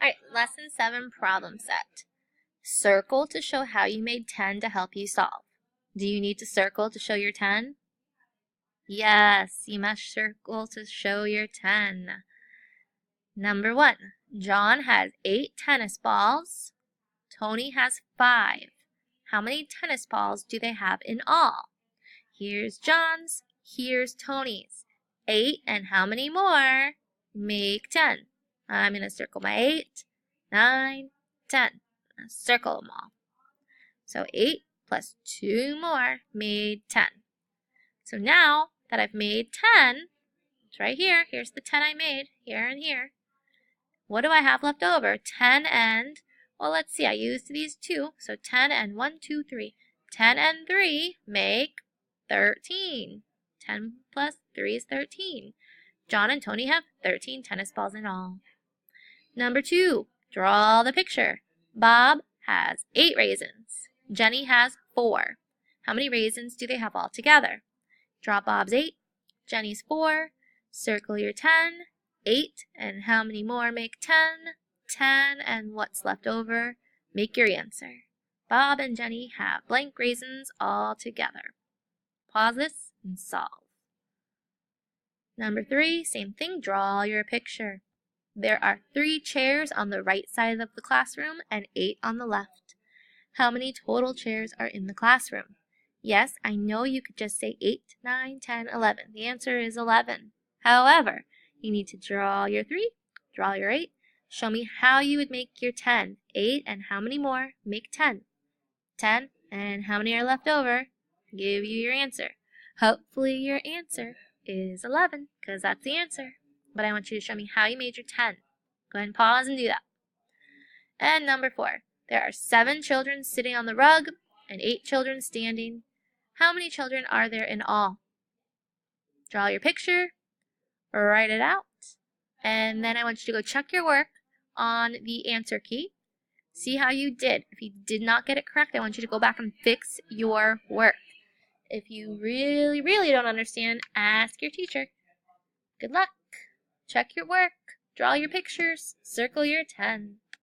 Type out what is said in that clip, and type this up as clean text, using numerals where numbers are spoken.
Alright, lesson 7 problem set. Circle to show how you made 10 to help you solve. Do you need to circle to show your 10? Yes, you must circle to show your 10. Number 1. John has 8 tennis balls. Tony has 5. How many tennis balls do they have in all? Here's John's, here's Tony's. 8 and how many more? Make 10. I'm going to circle my 8, 9, 10. Circle them all. So 8 plus 2 more made 10. So now that I've made 10, it's right here. Here's the 10 I made, here and here. What do I have left over? 10 and, well, let's see, I used these 2. So 10 and 1, 2, 3. 10 and 3 make 13. 10 plus 3 is 13. John and Tony have 13 tennis balls in all. Number 2, draw the picture. Bob has 8 raisins. Jenny has 4. How many raisins do they have all together? Draw Bob's 8, Jenny's 4. Circle your 10. 8 and how many more make 10? 10 and what's left over? Make your answer. Bob and Jenny have blank raisins all together. Pause this and solve. Number 3, same thing, draw your picture. There are 3 chairs on the right side of the classroom and 8 on the left. How many total chairs are in the classroom? Yes, I know you could just say 8, 9, 10, 11. The answer is 11. However, you need to draw your 3, draw your 8. Show me how you would make your 10. 8 and how many more make 10? 10 and how many are left over? Give you your answer. Hopefully your answer is 11 because that's the answer. But I want you to show me how you made your 10. Go ahead and pause and do that. And number 4, there are 7 children sitting on the rug and 8 children standing. How many children are there in all? Draw your picture, write it out, and then I want you to go check your work on the answer key. See how you did. If you did not get it correct, I want you to go back and fix your work. If you really, really don't understand, ask your teacher. Good luck. Check your work. Draw your pictures. Circle your 10.